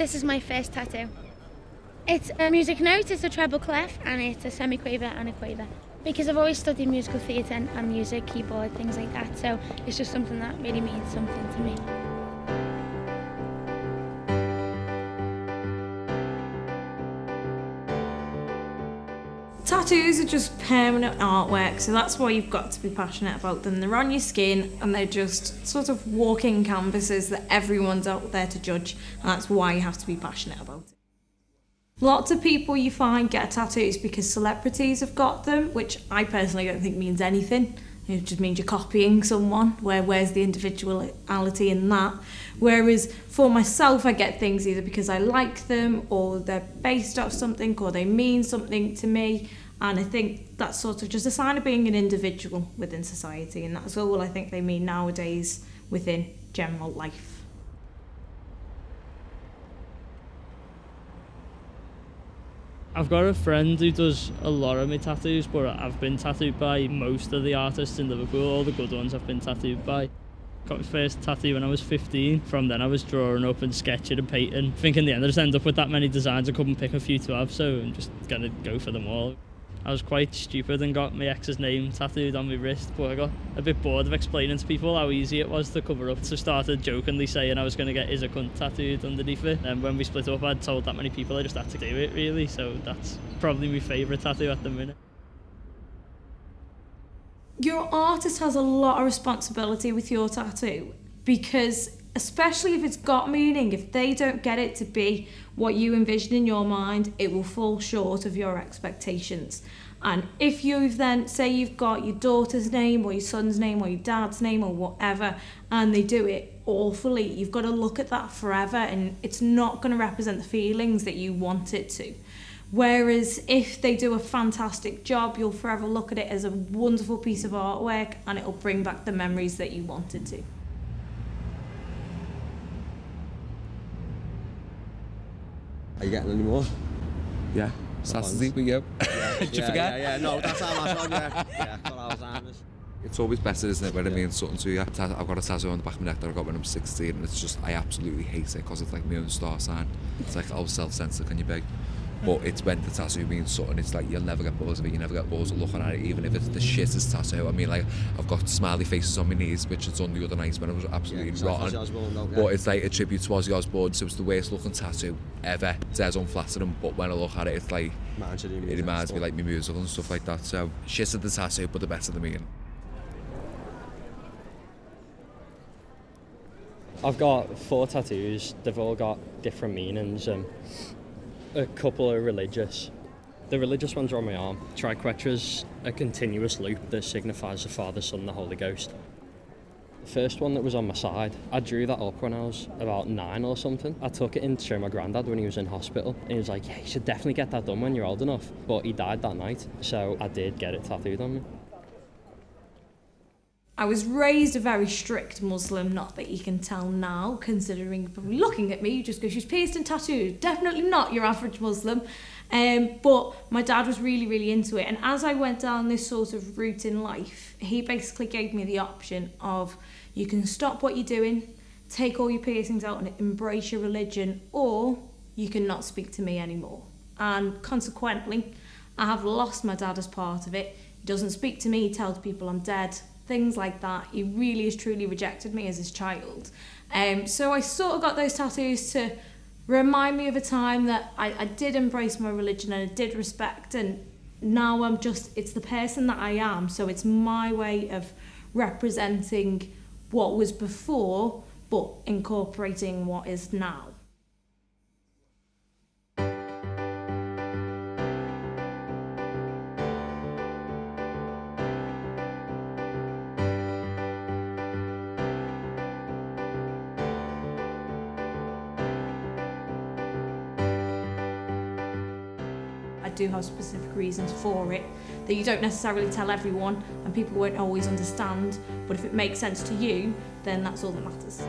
This is my first tattoo. It's a music note, it's a treble clef, and it's a semi-quaver and a quaver. Because I've always studied musical theatre and music, keyboard, things like that, so it's just something that really means something to me. Tattoos are just permanent artwork, so that's why you've got to be passionate about them. They're on your skin and they're just sort of walking canvases that everyone's out there to judge, and that's why you have to be passionate about it. Lots of people you find get tattoos because celebrities have got them, which I personally don't think means anything. It just means you're copying someone, where's the individuality in that? Whereas for myself, I get things either because I like them, or they're based off something, or they mean something to me. And I think that's sort of just a sign of being an individual within society, and that's all I think they mean nowadays within general life. I've got a friend who does a lot of my tattoos, but I've been tattooed by most of the artists in Liverpool. All the good ones I've been tattooed by. Got my first tattoo when I was 15. From then I was drawing up and sketching and painting. I think in the end I just ended up with that many designs I couldn't pick a few to have, so I'm just gonna go for them all. I was quite stupid and got my ex's name tattooed on my wrist, but I got a bit bored of explaining to people how easy it was to cover up, so started jokingly saying I was going to get "is a cunt" tattooed underneath it. And when we split up, I'd told that many people I just had to do it, really, so that's probably my favourite tattoo at the minute. Your artist has a lot of responsibility with your tattoo, because especially if it's got meaning, if they don't get it to be what you envision in your mind, it will fall short of your expectations. And if you've then, say you've got your daughter's name or your son's name or your dad's name or whatever, and they do it awfully, you've got to look at that forever, and it's not going to represent the feelings that you want it to. Whereas if they do a fantastic job, you'll forever look at it as a wonderful piece of artwork, and it'll bring back the memories that you wanted to. Are you getting any more? Yeah. Saturday we go. Did you forget? Yeah, no, that's our last one, yeah. Yeah, for our timers. It's always better, isn't it, when it means something to you. I've got a tattoo on the back of my neck that I got when I was 16, and it's just, I absolutely hate it because it's like my own star sign. It's like, how self-centered can you be? But it's when the tattoo means something, it's like, you'll never get bored of it, you never get bored of looking at it, even if it's the shittest tattoo. I mean, like, I've got smiley faces on my knees, which it's done the other night when I was absolutely rotten. But it's like a tribute to Ozzy Osbourne, so it's the worst looking tattoo ever. It says unflattering, but when I look at it, it's like, it reminds me like my music and stuff like that. So, shit at the tattoo, but the better the meaning. I've got 4 tattoos, they've all got different meanings. A couple are religious. The religious ones are on my arm. Triquetra's a continuous loop that signifies the Father, Son and the Holy Ghost. The first one that was on my side, I drew that up when I was about 9 or something. I took it in to show my granddad when he was in hospital, and he was like, yeah, you should definitely get that done when you're old enough. But he died that night, so I did get it tattooed on me. I was raised a very strict Muslim, not that you can tell now, considering probably looking at me, you just go, she's pierced and tattooed. Definitely not your average Muslim. But my dad was really, really into it. And as I went down this sort of route in life, he basically gave me the option of, you can stop what you're doing, take all your piercings out and embrace your religion, or you can not speak to me anymore. And consequently, I have lost my dad as part of it. He doesn't speak to me, he tells people I'm dead. Things like that. He really has truly rejected me as his child. So I sort of got those tattoos to remind me of a time that I did embrace my religion and I did respect, and now I'm just, it's the person that I am, so it's my way of representing what was before, but incorporating what is now. I do have specific reasons for it that you don't necessarily tell everyone and people won't always understand, but if it makes sense to you, then that's all that matters.